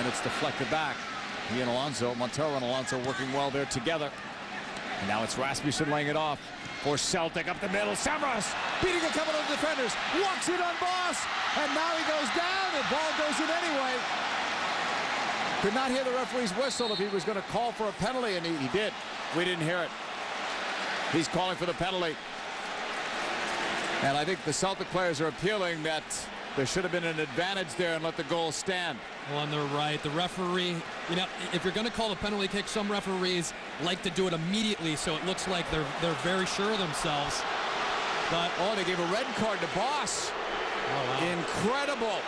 it's deflected back. He and Alonso, Montero and Alonso working well there together. And now it's Rasmussen laying it off for Celtic up the middle. Samaras beating a couple of defenders, walks it on Boss, and now he goes down. The ball goes in anyway. Could not hear the referee's whistle if he was going to call for a penalty, and he did. We didn't hear it. He's calling for the penalty. And I think the Celtic players are appealing that there should have been an advantage there and let the goal stand. Well, and they're right. The referee, you know, if you're going to call a penalty kick, some referees like to do it immediately, so it looks like they're very sure of themselves. But oh, they gave a red card to Boss. Oh, wow. Incredible.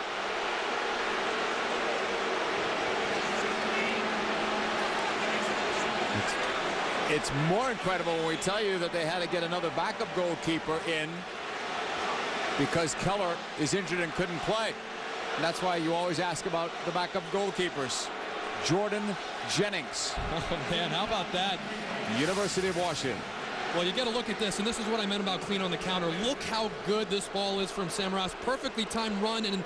It's more incredible when we tell you that they had to get another backup goalkeeper in because Keller is injured and couldn't play. And that's why you always ask about the backup goalkeepers. Jordan Jennings. Oh, man, how about that? University of Washington. Well, you got to look at this, and this is what I meant about clean on the counter. Look how good this ball is from Samaras. Perfectly timed run, and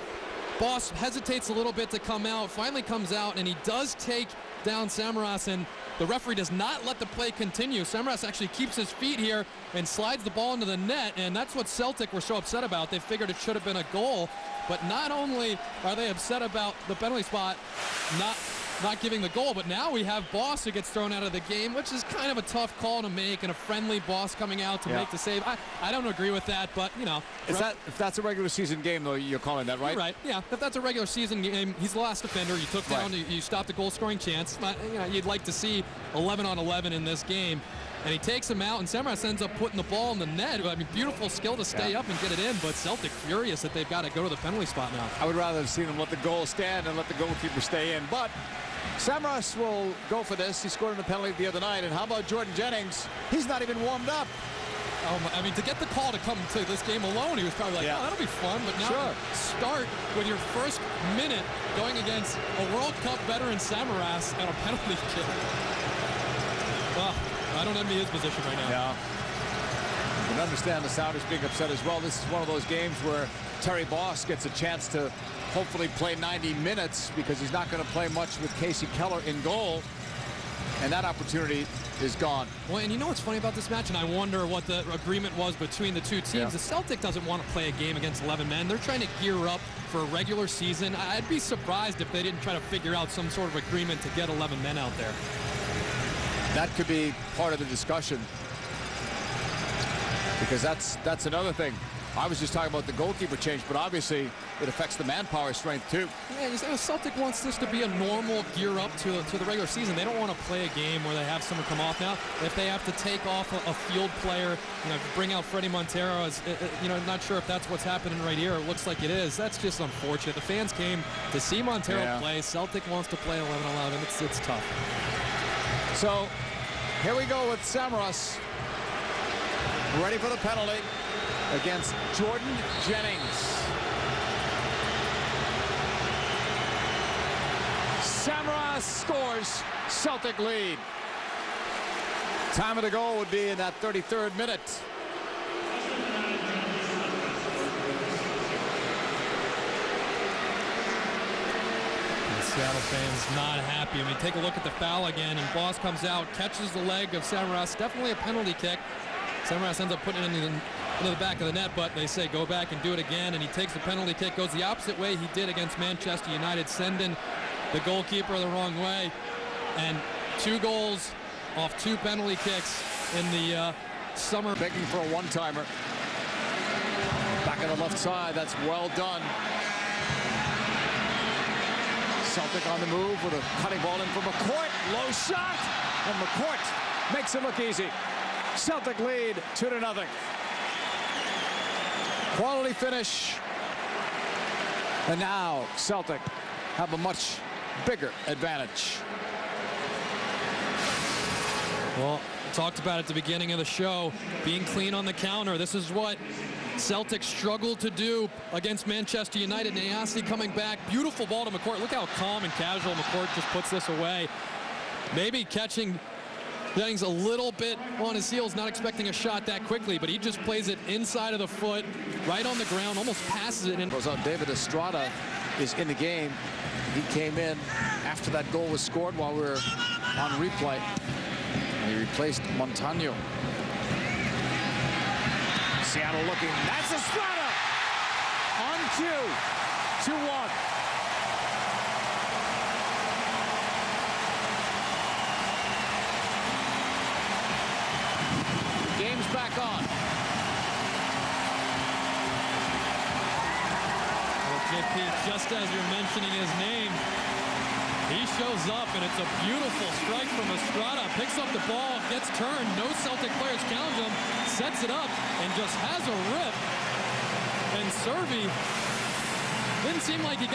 Boss hesitates a little bit to come out, finally comes out, and he does take down Samaras, and the referee does not let the play continue. Samaras actually keeps his feet here and slides the ball into the net, and that's what Celtic were so upset about. They figured it should have been a goal, but not only are they upset about the penalty spot not giving the goal, but now we have Boss who gets thrown out of the game, which is kind of a tough call to make, and a friendly Boss coming out to make the save. I don't agree with that, but, you know. If that's a regular season game, though, you're calling that, right? You're right, yeah. If that's a regular season game, he's the last defender. You took down, you stopped a goal-scoring chance. But, you know, you'd like to see 11 on 11 in this game. And he takes him out, and Samaras ends up putting the ball in the net. I mean, beautiful skill to stay up and get it in, but Celtic furious that they've got to go to the penalty spot now. I would rather have seen him let the goal stand and let the goalkeeper stay in, but Samaras will go for this. He scored in the penalty the other night. And how about Jordan Jennings? He's not even warmed up. I mean, to get the call to come to this game alone, he was probably like, oh, that'll be fun. But now start with your first minute going against a World Cup veteran Samaras and a penalty kick. Well, I don't envy his position right now. Yeah. You can understand the Sounders being upset as well. This is one of those games where Terry Boss gets a chance to hopefully play 90 minutes because he's not going to play much with Casey Keller in goal. And that opportunity is gone. Well, and you know what's funny about this match? And I wonder what the agreement was between the two teams. Yeah. The Celtic doesn't want to play a game against 11 men. They're trying to gear up for a regular season. I'd be surprised if they didn't try to figure out some sort of agreement to get 11 men out there. That could be part of the discussion. Because that's another thing. I was just talking about the goalkeeper change, but obviously it affects the manpower strength too. Yeah, you say Celtic wants this to be a normal gear up to the regular season. They don't want to play a game where they have someone come off. Now, if they have to take off a field player, you know, bring out Freddie Montero, as you know, not sure if that's what's happening right here. It looks like it is. That's just unfortunate. The fans came to see Montero play. Celtic wants to play 11-11. It's tough. So here we go with Samaras, ready for the penalty against Jordan Jennings. Samaras scores. Celtic lead. Time of the goal would be in that 33rd minute. Seattle fans not happy. I mean, take a look at the foul again, and Boss comes out, catches the leg of Samaras. Definitely a penalty kick. Samaras ends up putting it into the back of the net, but they say go back and do it again, and he takes the penalty kick, goes the opposite way he did against Manchester United, sending the goalkeeper the wrong way. And 2 goals off 2 penalty kicks in the summer. Begging for a one-timer. Back on the left side, that's well done. Celtic on the move with a cutting ball in from McCourt. Low shot, and McCourt makes it look easy. Celtic lead 2-0. Quality finish. And now Celtic have a much bigger advantage. Well, talked about at the beginning of the show, being clean on the counter. This is what Celtic struggled to do against Manchester United. Niasi coming back. Beautiful ball to McCourt. Look how calm and casual McCourt just puts this away. Maybe catching Jennings a little bit on his heels, not expecting a shot that quickly, but he just plays it inside of the foot, right on the ground, almost passes it in. Goes on. David Estrada is in the game. He came in after after that goal was scored while we were on replay. And he replaced Montano. Seattle looking. That's Estrada! On cue. 2-1. Game's back on. Well, JP, just as you're mentioning his name, he shows up, and it's a beautiful strike from Estrada. Picks up the ball, gets turned. No Celtic players challenge him. Sets it up, and just has a rip. And Servey didn't seem like he got